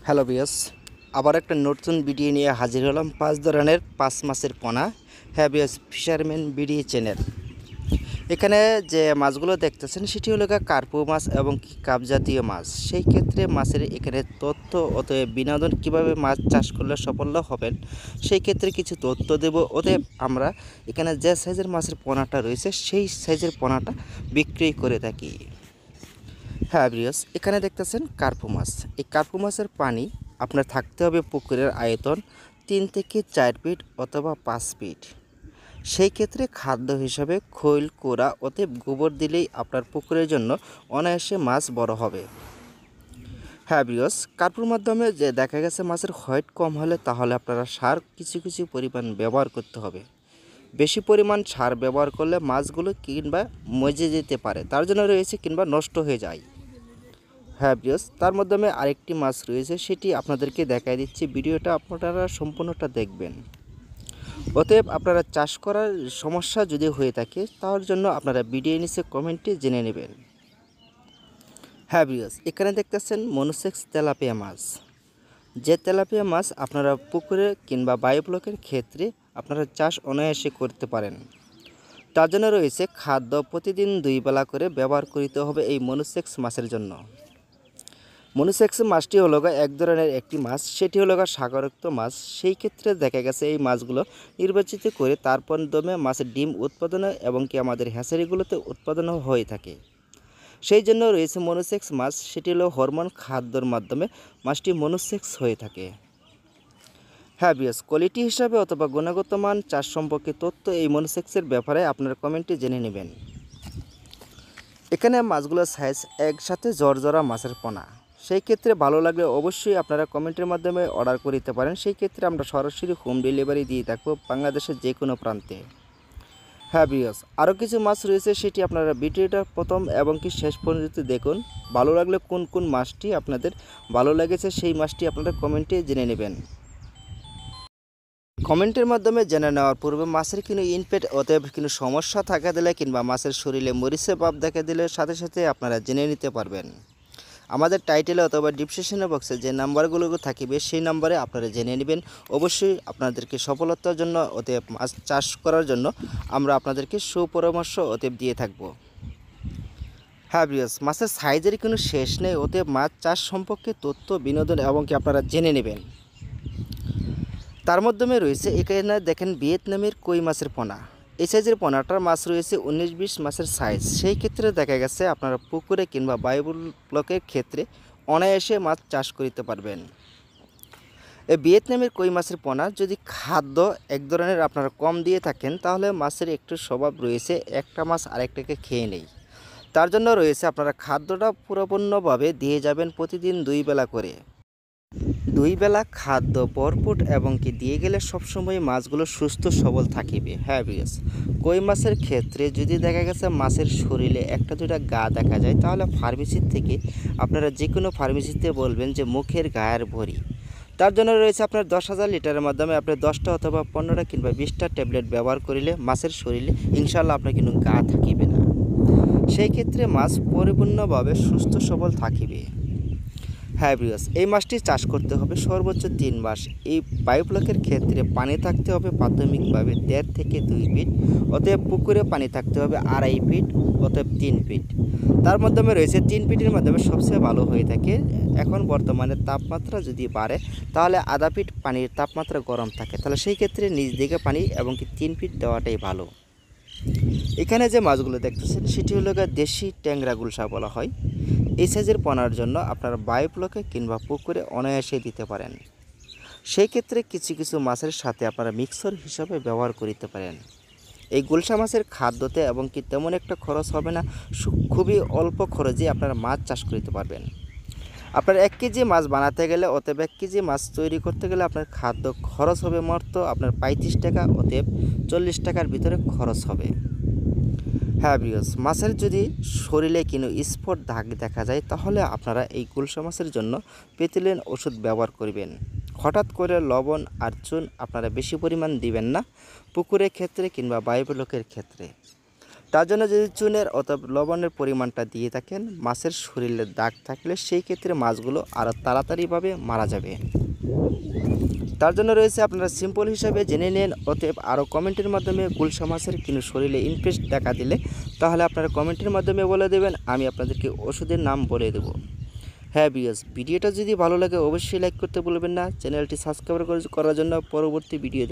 Hello বিয়স, আবার একটা নতুন ভিডিও নিয়ে হাজির হলাম। 5 ধরনের 5 মাছের পোনা। হ্যাঁ বিয়স, ফিশারম্যান ভিডিও চ্যানেল। এখানে যে মাছগুলো দেখতেছেন সেটি হলো কার্পু মাছ এবং কি কাপ জাতীয় মাছ। সেই ক্ষেত্রে মাছের এখানে তথ্য অতএব বিনোদন কিভাবে মাছ চাষ করলে সাফল্য হবেন সেই ক্ষেত্রে কিছু তথ্য দেব। অতএব আমরা এখানে যে সাইজের মাছের পোনাটা রয়েছে সেই সাইজের পোনাটা বিক্রি করে থাকি। হ্যাঁ ব্রিয়স, এখানে দেখতেছেন কার্পু মাছ। এই কার্পু মাছের পানি আপনার থাকতে হবে পুকুরের আয়তন 3 থেকে 4 ফিট অথবা 5 ফিট। সেই ক্ষেত্রে খাদ্য হিসাবে খৈল কোড়া অতএব গোবর দিলেই আপনার পুকুরের জন্য অনায়াসে মাছ বড় হবে। হ্যাঁ ব্রিয়স, কার্পুর মাধ্যমে যে দেখা গেছে মাছের হোয়াইট কম হলে তাহলে আপনারা সার কিছু কিছু পরিমাণ ব্যবহার করতে হবে। বেশি পরিমাণ সার ব্যবহার করলে মাছগুলো কিংবা মজে যেতে পারে, তার জন্য রয়েছে কিংবা নষ্ট হয়ে যায়। হ্যাঁ ভিউয়ার্স, তার মাধ্যমে আরেকটি মাছ রয়েছে, সেটি আপনাদেরকে দেখাই দিচ্ছি। ভিডিওটা আপনারা সম্পূর্ণটা দেখবেন। অতএব আপনারা চাষ করার সমস্যা যদি হয়ে থাকে তার জন্য আপনারা ভিডিও নিচে কমেন্টে জেনে নেবেন। হ্যাঁ ভিউয়ার্স, এখানে দেখতেছেন মনোসেক্স তেলাপিয়া মাছ। যে তেলাপিয়া মাছ আপনারা পুকুরে কিংবা বায়োব্লকের ক্ষেত্রে আপনারা চাষ অনায়াসে করতে পারেন। তার জন্য রয়েছে খাদ্য প্রতিদিন 2 বেলা করে ব্যবহার করতে হবে এই মনোসেক্স মাছের জন্য। মনোসেক্স মাছটি হলো এক ধরনের একটি মাছ, সেটি হলো সাগরোক্ত মাছ। সেই ক্ষেত্রে দেখা গেছে এই মাছগুলো নির্বাচিত করে তারপর দমে মাছের ডিম উৎপাদন এবং কি আমাদের হ্যাচারিগুলোতে উৎপাদন হয়ে থাকে। সেই জন্য রয়েছে মনোসেক্স মাছ, সেটি হলো হরমোন খাদ্যর মাধ্যমে মাছটি মনোসেক্স হয়ে থাকে। হ্যাঁ বিয়স, কোয়ালিটি হিসাবে অথবা গুণগত মান চাষ সম্পর্কে তথ্য এই মনোসেক্সের ব্যাপারে আপনার কমেন্টে জেনে নেবেন। এখানে মাছগুলোর সাইজ একসাথে জর্জরা মাছের পোনা। সেই ক্ষেত্রে ভালো লাগলে অবশ্যই আপনারা কমেন্টের মাধ্যমে অর্ডার করে দিতে পারেন। সেই ক্ষেত্রে আমরা সরাসরি হোম ডেলিভারি দিয়ে থাকবো বাংলাদেশের যে কোনো প্রান্তে। হ্যাঁ ভিউয়ার্স, আরও কিছু মাছ রয়েছে, সেটি আপনারা ভিডিওটা প্রথম এবং কি শেষ পর্যন্ত দেখুন। ভালো লাগলে কোন কোন মাছটি আপনাদের ভালো লেগেছে সেই মাছটি আপনারা কমেন্টে জেনে নেবেন। কমেন্টের মাধ্যমে জেনে নেওয়ার পূর্বে মাছের কোনো ইনপেট অতএব কোনো সমস্যা থাকা দিলে কিংবা মাছের শরীরে মরিচে ভাব দেখা দিলে সাথে সাথে আপনারা জেনে নিতে পারবেন। আমাদের টাইটেলে অথবা ডিসক্রিপশন বক্সে যে নাম্বারগুলো থাকিবে সেই নাম্বারে আপনারা জেনে নেবেন। অবশ্যই আপনাদেরকে সফলতার জন্য অতএব মাছ চাষ করার জন্য আমরা আপনাদেরকে সুপরামর্শ অতএব দিয়ে থাকব। হ্যাঁ ভিউয়ার্স, মাছের সাইজের কোনো শেষ নেই। অতএব মাছ চাষ সম্পর্কে তথ্য বিনোদন এবং কি আপনারা জেনে নেবেন। তার মাধ্যমে রয়েছে এখানে দেখেন ভিয়েতনামের কই মাছের পোনা। এই সাইজের পোনাটার মাছ রয়েছে 19-20 মাছের সাইজ। সেই ক্ষেত্রে দেখা গেছে আপনারা পুকুরে কিংবা বায়োব্লকের ক্ষেত্রে অনায়াসে মাছ চাষ করতে পারবেন। এই ভিয়েতনামের কই মাছের পোনা যদি খাদ্য এক ধরনের আপনারা কম দিয়ে থাকেন তাহলে মাছের একটু স্বভাব রয়েছে একটা মাছ আরেকটাকে খেয়ে নেই। তার জন্য রয়েছে আপনারা খাদ্যটা পুরোপূর্ণভাবে দিয়ে যাবেন প্রতিদিন 2 বেলা করে। 2 বেলা খাদ্য ভরপুর এবং কি দিয়ে গেলে সবসময় মাছগুলো সুস্থ সবল থাকিবে। হ্যাঁ ভিউয়ার্স, কই মাছের ক্ষেত্রে যদি দেখা গেছে মাছের শরীরে একটা দুটা গা দেখা যায় তাহলে ফার্মেসির থেকে আপনারা যে কোনো ফার্মেসিতে বলবেন যে মুখের গায়ের ভরি। তার জন্য রয়েছে আপনার 10,000 লিটারের মাধ্যমে আপনি 10টা অথবা 15টা কিংবা 20টা ট্যাবলেট ব্যবহার করিলে মাছের শরীরে ইনশাল্লাহ আপনার কিন্তু গা থাকিবে না। সেই ক্ষেত্রে মাছ পরিপূর্ণভাবে সুস্থ সবল থাকিবে। হ্যাঁ ভিউয়ার্স, এই মাছটি চাষ করতে হবে সর্বোচ্চ 3 মাস। এই বায়োব্লকের ক্ষেত্রে পানি থাকতে হবে প্রাথমিকভাবে 1.5 থেকে 2 ফিট। অতএব পুকুরে পানি থাকতে হবে 2.5 ফিট অতএব 3 ফিট। তার মাধ্যমে রয়েছে 3 ফিটের মাধ্যমে সবচেয়ে ভালো হয়ে থাকে। এখন বর্তমানে তাপমাত্রা যদি বাড়ে তাহলে আধা ফিট পানির তাপমাত্রা গরম থাকে, তাহলে সেই ক্ষেত্রে নিচ দিকে পানি এবং কি 3 ফিট দেওয়াটাই ভালো। এখানে যে মাছগুলো দেখতেছেন সেটি হলো দেশি ট্যাংরা গুলশা বলা হয়। এই সাইজের পোনার জন্য আপনারা বায়োব্লকে কিংবা পুকুরে অনায়াসে দিতে পারেন। সেই ক্ষেত্রে কিছু কিছু মাছের সাথে আপনারা মিক্সর হিসাবে ব্যবহার করতে পারেন। এই গুলশা মাছের খাদ্যতে এবং কি তেমন একটা খরচ হবে না, খুবই অল্প খরচে আপনারা মাছ চাষ করতে পারবেন। আপনার 1 কেজি মাছ বানাতে গেলে অতএব 1 কেজি মাছ তৈরি করতে গেলে আপনার খাদ্য খরচ হবে মাত্র আপনার 35 টাকা, অতএব 40 টাকার ভিতরে খরচ হবে। হ্যাঁ ভিউয়ার্স, মাছের যদি শরীরে কোনো স্পট দাগ দেখা যায় তাহলে আপনারা এই গুলশা মাছের জন্য পেথিলিন ওষুধ ব্যবহার করবেন। হঠাৎ করে লবণ আর চুন আপনারা বেশি পরিমাণ দিবেন না পুকুরের ক্ষেত্রে কিংবা বায়োব্লকের ক্ষেত্রে। তার জন্য যদি চুনের অথবা লবণের পরিমাণটা দিয়ে থাকেন, মাছের শরীরে দাগ থাকলে সেই ক্ষেত্রে মাছগুলো আরও তাড়াতাড়িভাবে মারা যাবে। তার জন্য রয়েছে আপনারা সিম্পল হিসাবে জেনে নেন। অতএব আরও কমেন্টের মাধ্যমে গুলশা মাছের কিন্তু শরীরে ইনফেক্ট দেখা দিলে তাহলে আপনারা কমেন্টের মাধ্যমে বলে দেবেন, আমি আপনাদেরকে ওষুধের নাম বলে দেবো। হ্যাঁ ভিউয়ার্স, ভিডিওটা যদি ভালো লাগে অবশ্যই লাইক করতে ভুলবেন না। চ্যানেলটি সাবস্ক্রাইব করার জন্য পরবর্তী ভিডিও